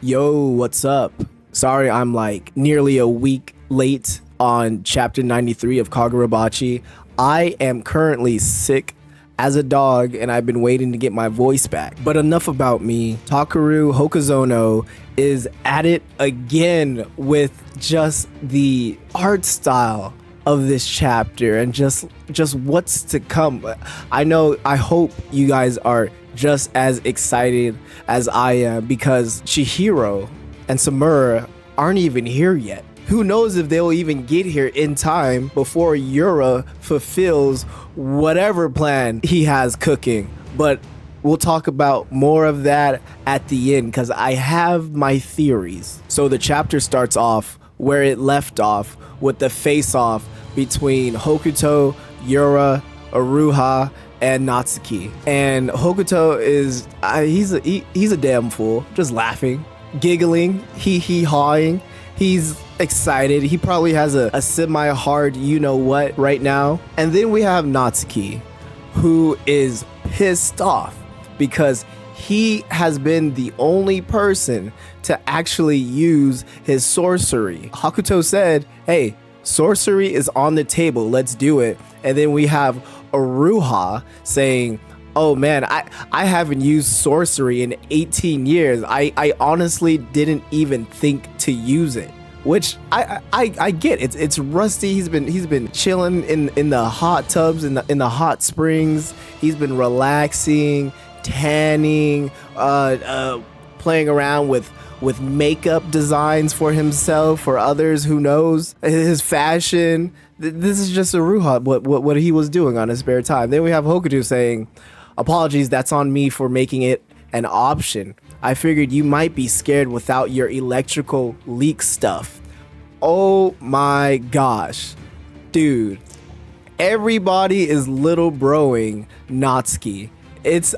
Yo, what's up? Sorry, I'm like nearly a week late on chapter 93 of Kagurabachi. I am currently sick as a dog and I've been waiting to get my voice back. But enough about me. Takeru Hokuzono is at it again with just the art style of this chapter and just what's to come. I hope you guys are just as excited as I am because Chihiro and Samura aren't even here yet. Who knows if they'll even get here in time before Yura fulfills whatever plan he has cooking. But we'll talk about more of that at the end because I have my theories. So the chapter starts off where it left off with the face-off between Hokuto, Yura, Aruha, and Natsuki. And Hokuto is he's a damn fool, just laughing, giggling, hee-hawing. He's excited. He probably has a semi-hard you-know-what right now. And then we have Natsuki, who is pissed off because he has been the only person to actually use his sorcery. Hakuto said, hey, sorcery is on the table, let's do it. And then we have Aruha saying, oh man, I haven't used sorcery in 18 years. I honestly didn't even think to use it. Which I get. It's rusty. He's been chilling in the hot tubs, in the hot springs. He's been relaxing, tanning, playing around with makeup designs for himself, for others, who knows, his fashion. This is just Aruha, what he was doing on his spare time. Then we have Hokuto saying, apologies, that's on me for making it an option. I figured you might be scared without your electrical leak stuff. Oh my gosh. Dude, everybody is little broing Natsuki.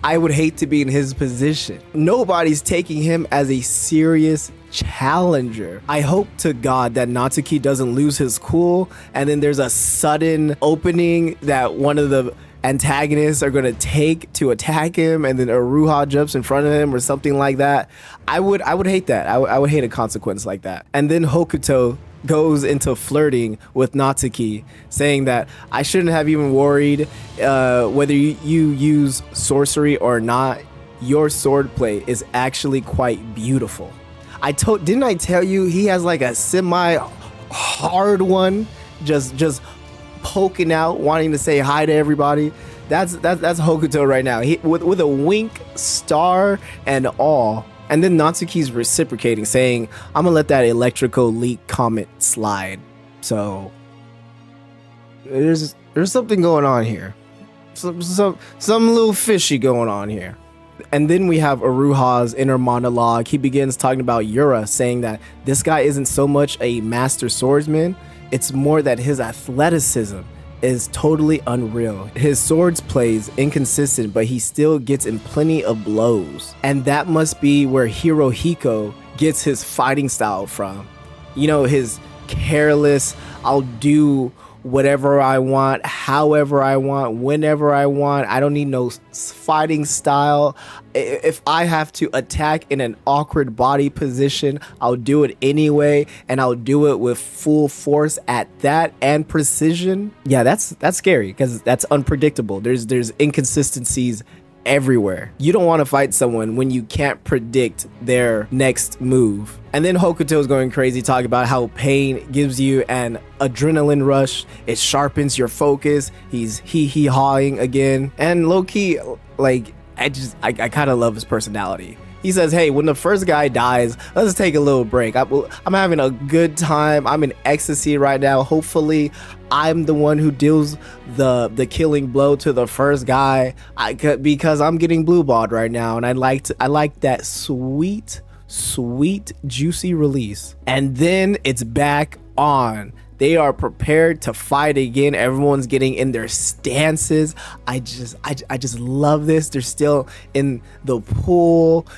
I would hate to be in his position. Nobody's taking him as a serious challenger. I hope to God that Natsuki doesn't lose his cool and then there's a sudden opening that one of the antagonists are going to take to attack him and then Aruha jumps in front of him or something like that. I would hate that. I would hate a consequence like that. And then Hokuto goes into flirting with Natsuki, saying that I shouldn't have even worried whether you use sorcery or not. Your swordplay is actually quite beautiful. Didn't I tell you he has like a semi hard one just poking out, wanting to say hi to everybody? That's Hokuto right now. He with a wink, star, and all. And then Natsuki's reciprocating, saying, I'm gonna let that electrical leak comment slide. So there's something going on here. Some little fishy going on here. And then we have Aruha's inner monologue. He begins talking about Yura, saying that this guy isn't so much a master swordsman, it's more that his athleticism is totally unreal. His swords plays inconsistent, but he still gets in plenty of blows. And that must be where Hirohiko gets his fighting style from. You know, his careless, I'll do whatever I want, however I want, whenever I want. I don't need no fighting style. If I have to attack in an awkward body position, I'll do it anyway, and I'll do it with full force at that and precision. Yeah, that's scary because that's unpredictable. There's inconsistencies everywhere. You don't want to fight someone when you can't predict their next move. And then Hokuto is going crazy, talking about how pain gives you an adrenaline rush. It sharpens your focus. He's hee-hawing again. And low-key, like, I kind of love his personality. He says, hey, when the first guy dies, let's take a little break. I'm having a good time. I'm in ecstasy right now. Hopefully, I'm the one who deals the killing blow to the first guy because I'm getting blue-balled right now. And I like that sweet, juicy release. And then it's back on. They are prepared to fight again. Everyone's getting in their stances. I just love this. They're still in the pool.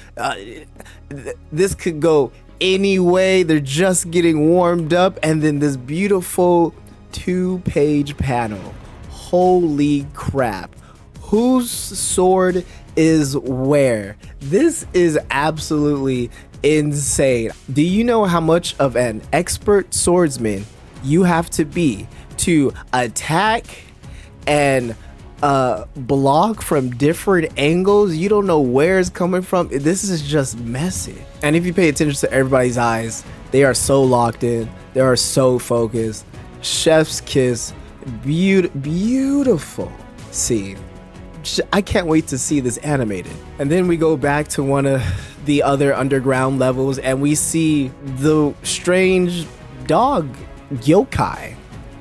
This could go any way. They're just getting warmed up. And then this beautiful 2-page panel. Holy crap. Whose sword is where? This is absolutely insane. Do you know how much of an expert swordsman you have to be to attack and block from different angles? You don't know where it's coming from. This is just messy. And if you pay attention to everybody's eyes, they are so locked in, they are so focused. Chef's kiss. Beautiful scene. I can't wait to see this animated. And then we go back to one of the other underground levels and we see the strange dog yokai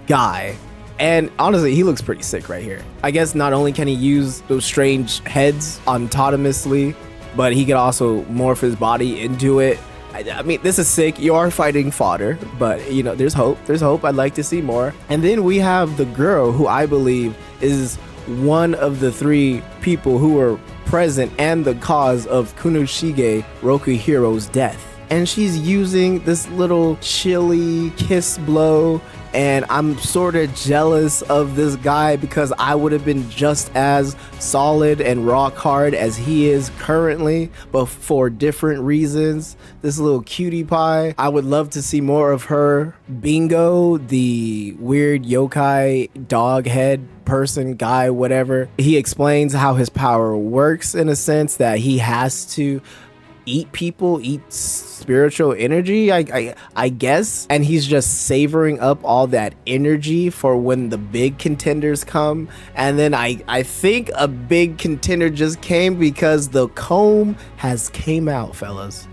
guy. And honestly, he looks pretty sick right here. I guess not only can he use those strange heads autonomously, but he can also morph his body into it. I mean, this is sick. You are fighting fodder, but you know, there's hope. There's hope. I'd like to see more. And then we have the girl who I believe is one of the 3 people who were present and the cause of Kunoshige Rokuhiro's death. And she's using this little chilly kiss blow, and I'm sort of jealous of this guy because I would have been just as solid and rock hard as he is currently, but for different reasons. This little cutie pie, I would love to see more of her. Bingo, the weird yokai dog head person, guy, whatever, he explains how his power works in a sense that he has to eat people, eat spiritual energy, I guess, and he's just savoring up all that energy for when the big contenders come. And then I think a big contender just came because the comb has came out, fellas.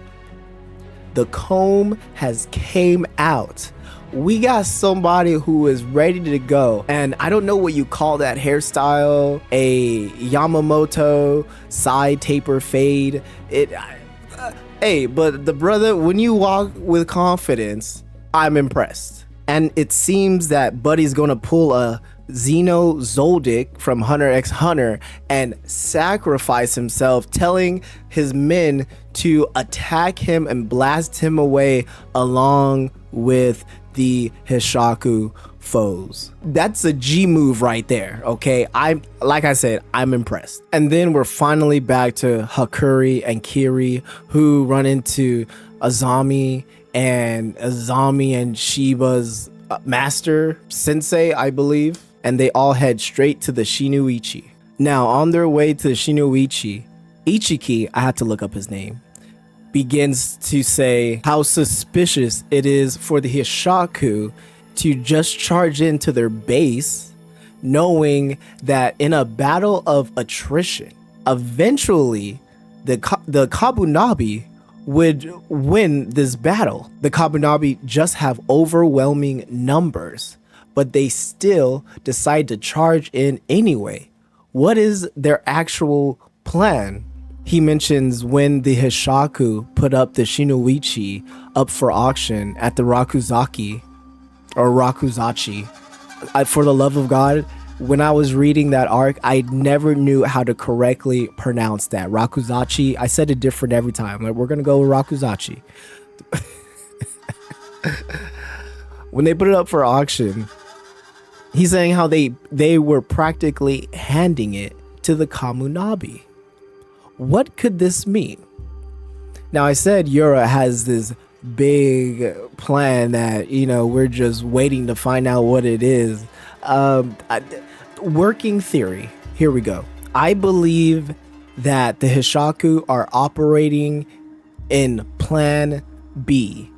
The comb has came out. We got somebody who is ready to go, and I don't know what you call that hairstyle, a Yamamoto side taper fade. Hey, but the brother, when you walk with confidence, I'm impressed. And it seems that Buddy's gonna pull a Xeno Zoldyck from Hunter x Hunter and sacrifice himself, telling his men to attack him and blast him away along with the Hishaku foes. That's a G move right there, okay? Like I said, I'm impressed. And then we're finally back to Hakuri and Kiri, who run into Azami and Shiba's master sensei, I believe, and they all head straight to the Shinuichi. Now, on their way to the Shinuichi, Ichiki, I had to look up his name, begins to say how suspicious it is for the Hishaku to just charge into their base, knowing that in a battle of attrition, eventually the Kabunabi would win this battle. The Kabunabi just have overwhelming numbers, but they still decide to charge in anyway. What is their actual plan? He mentions when the Hishaku put up the Shinuichi up for auction at the Rakuzachi. For the love of God, when I was reading that arc, I never knew how to correctly pronounce that. Rakuzachi, I said it different every time. Like, we're gonna go with Rakuzachi. When they put it up for auction, he's saying how they were practically handing it to the Kamunabi. What could this mean? Now, I said Yura has this big plan that, you know, we're just waiting to find out what it is. Working theory. Here we go. I believe that the Hishaku are operating in Plan B.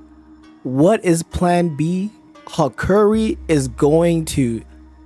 What is Plan B? Hakuri is going to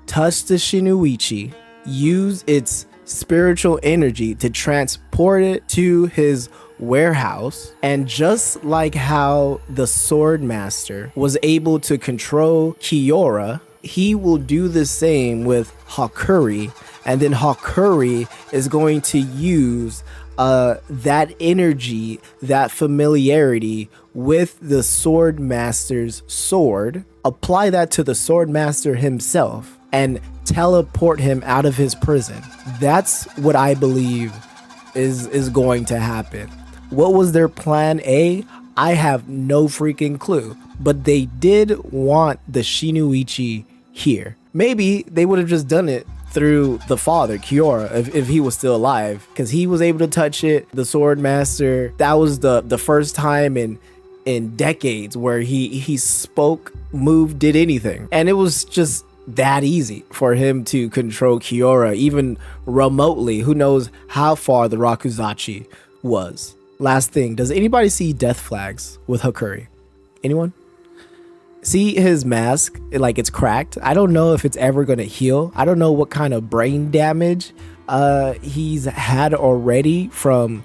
touch the Shinuichi, use its spiritual energy to transport it to his warehouse, and just like how the sword master was able to control Kiora, he will do the same with Hakuri, and then Hakuri is going to use that energy, that familiarity with the sword master's sword, apply that to the sword master himself, and teleport him out of his prison. That's what I believe is going to happen. What was their plan A? I have no freaking clue, but they did want the Shinuichi here. Maybe they would have just done it through the father, Kiora, if he was still alive, because he was able to touch it. The sword master, that was the first time in decades where he spoke, moved, did anything, and it was just that easy for him to control Kiora, even remotely. Who knows how far the Rakuzachi was. Last thing, does anybody see death flags with Hakuri? Anyone? See his mask, like it's cracked. I don't know if it's ever gonna heal. I don't know what kind of brain damage he's had already from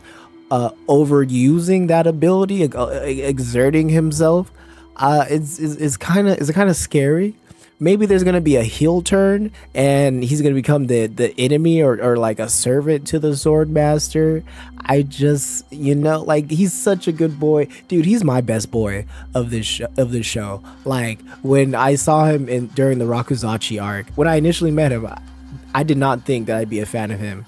overusing that ability, exerting himself. It's kind of scary. Maybe there's gonna be a heel turn and he's gonna become the enemy or like a servant to the sword master. I just, like, he's such a good boy, dude. He's my best boy of this show. Like, when I saw him during the Rakuzachi arc, when I initially met him, I did not think that I'd be a fan of him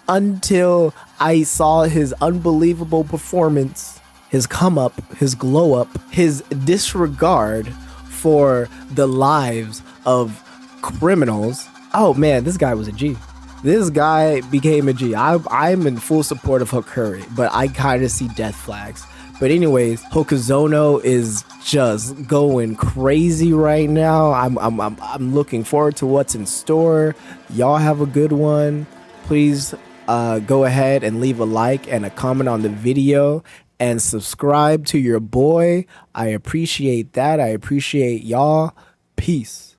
until I saw his unbelievable performance, his come up, his glow up, his disregard for the lives of criminals. Oh man, this guy was a G. This guy became a G. I'm in full support of Hakuri, but I kind of see death flags. But anyways, Hokuzono is just going crazy right now. I'm looking forward to what's in store. Y'all have a good one. Please go ahead and leave a like and a comment on the video and subscribe to your boy. I appreciate that. I appreciate y'all. Peace.